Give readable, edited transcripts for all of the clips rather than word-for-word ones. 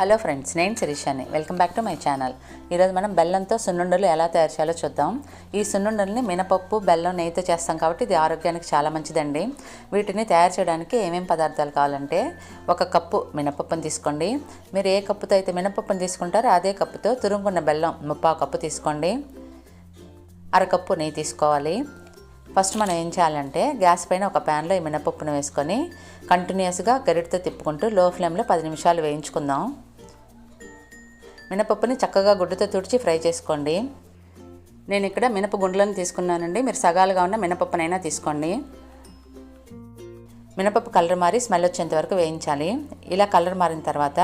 Hello friends, నేను శిరీషాని. Welcome back to my channel. ఈరోజు మనం బెల్లంతో సున్నుండలు ఎలా తయారు చేయాలో చూద్దాం. ఈ సున్నుండల్ని మినపప్పు, బెల్లం, నెయ్యితో చేస్తాం కాబట్టి ఇది ఆరోగ్యానికి చాలా మంచిదండి. వీటిని తయారు చేయడానికి ఏమేమి పదార్థాలు కావాలంటే, 1 కప్పు మినపప్పుని తీసుకోండి. మీరు ఏ కప్పుతో అయితే మినపప్పుని తీసుకుంటారో అదే కప్పుతో తురుముకున్న బెల్లం 3/4 కప్పు తీసుకోండి. 1/2 కప్పు నెయ్యి తీసుకోవాలి. ఫస్ట్ మనం ఏం చేయాలంటే, గ్యాస్ పైన ఒక ప్యాన్లో ఈ మినపప్పును వేసుకొని కంటిన్యూస్గా గరిటతో తిప్పుకుంటూ లో ఫ్లేమ్లో 10 నిమిషాలు వేయించుకుందాం. మినపప్పుని చక్కగా గుడ్డతో తుడిచి ఫ్రై చేసుకోండి. నేను ఇక్కడ మినప గుండ్లను తీసుకున్నానండి. మీరు సగాలుగా ఉన్న మినపప్పునైనా తీసుకోండి. మినపప్పు కలర్ మారి స్మెల్ వచ్చేంత వరకు వేయించాలి. ఇలా కలర్ మారిన తర్వాత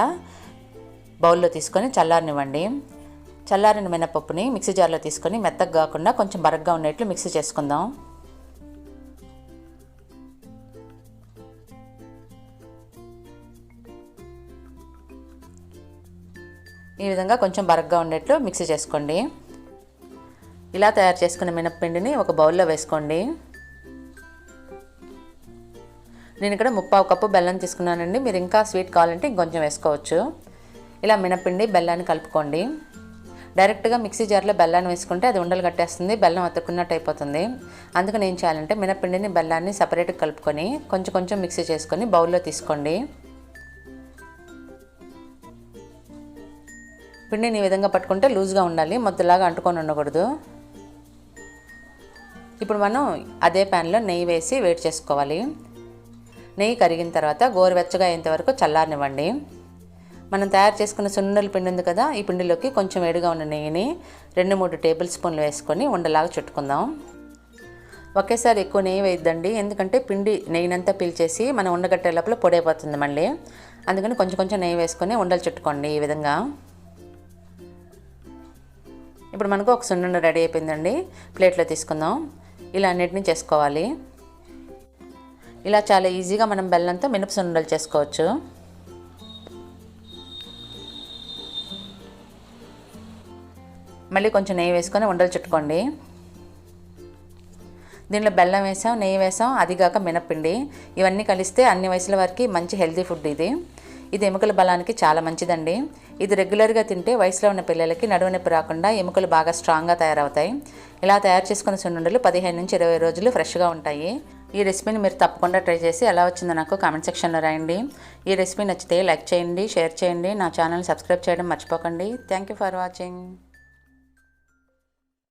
బౌల్లో తీసుకొని చల్లారనివ్వండి. చల్లారిన మినపప్పుని మిక్సీ జార్లో తీసుకొని మెత్తగా కాకుండా కొంచెం బరగ్గా ఉండేట్లు మిక్సీ చేసుకుందాం. ఈ విధంగా కొంచెం బరగ్గా ఉండేట్లు మిక్సీ చేసుకోండి. ఇలా తయారు చేసుకున్న మినపపిండిని ఒక బౌల్లో వేసుకోండి. నేను ఇక్కడ 3/4 కప్పు బెల్లం తీసుకున్నానండి. మీరు ఇంకా స్వీట్ కావాలంటే ఇంకొంచెం వేసుకోవచ్చు. ఇలా మినపపిండి బెల్లాన్ని కలుపుకోండి. డైరెక్ట్గా మిక్సీ జార్లో బెల్లాన్ని వేసుకుంటే అది ఉండలు కట్టేస్తుంది, బెల్లం అతుక్కున్నట్టు అయిపోతుంది. అందుకని ఏం చేయాలంటే, మినపపిండిని బెల్లాన్ని సపరేట్గా కలుపుకొని కొంచెం కొంచెం మిక్సీ చేసుకొని బౌల్లో తీసుకోండి. పిండిని ఈ విధంగా పట్టుకుంటే లూజ్గా ఉండాలి, ముద్దలాగా అంటుకొని ఉండకూడదు. ఇప్పుడు మనం అదే ప్యాన్లో నెయ్యి వేసి వేడి చేసుకోవాలి. నెయ్యి కరిగిన తర్వాత గోరువెచ్చగా అయ్యేంత వరకు చల్లారనివ్వండి. మనం తయారు చేసుకున్న సున్నుండల పిండి ఉంది కదా, ఈ పిండిలోకి కొంచెం వేడిగా ఉన్న నెయ్యిని 2-3 టేబుల్ స్పూన్లు వేసుకొని ఉండలాగా చుట్టుకుందాం. ఒకేసారి ఎక్కువ నెయ్యి వేయద్దండి, ఎందుకంటే పిండి నెయ్యినంతా పీల్చేసి మనం ఉండగట్టే లోపల పొడైపోతుంది మళ్ళీ. అందుకని కొంచెం కొంచెం నెయ్యి వేసుకొని ఉండలు చుట్టుకోండి ఈ విధంగా. ఇప్పుడు మనకు ఒక సున్నుండ రెడీ అయిపోయిందండి. ప్లేట్లో తీసుకుందాం. ఇలా అన్నిటిని చేసుకోవాలి. ఇలా చాలా ఈజీగా మనం బెల్లంతో మినప సున్నుండలు చేసుకోవచ్చు. మళ్ళీ కొంచెం నెయ్యి వేసుకొని ఉండలు చుట్టుకోండి. దీనిలో బెల్లం వేసాం, నెయ్యి వేసాం, అదిగాక మినప్పిండి. ఇవన్నీ కలిస్తే అన్ని వయసుల వారికి మంచి హెల్తీ ఫుడ్ ఇది. ఇది ఎముకల బలానికి చాలా మంచిదండి. ఇది రెగ్యులర్గా తింటే వయసులో ఉన్న పిల్లలకి నడుము నొప్పి రాకుండా ఎముకలు బాగా స్ట్రాంగ్గా తయారవుతాయి. ఇలా తయారు చేసుకున్న సున్నుండలు 15 నుంచి 20 రోజులు ఫ్రెష్గా ఉంటాయి. ఈ రెసిపీని మీరు తప్పకుండా ట్రై చేసి ఎలా వచ్చిందో నాకు కామెంట్ సెక్షన్లో రాయండి. ఈ రెసిపీ నచ్చితే లైక్ చేయండి, షేర్ చేయండి, నా ఛానల్ సబ్స్క్రైబ్ చేయడం మర్చిపోకండి. Thank you for watching.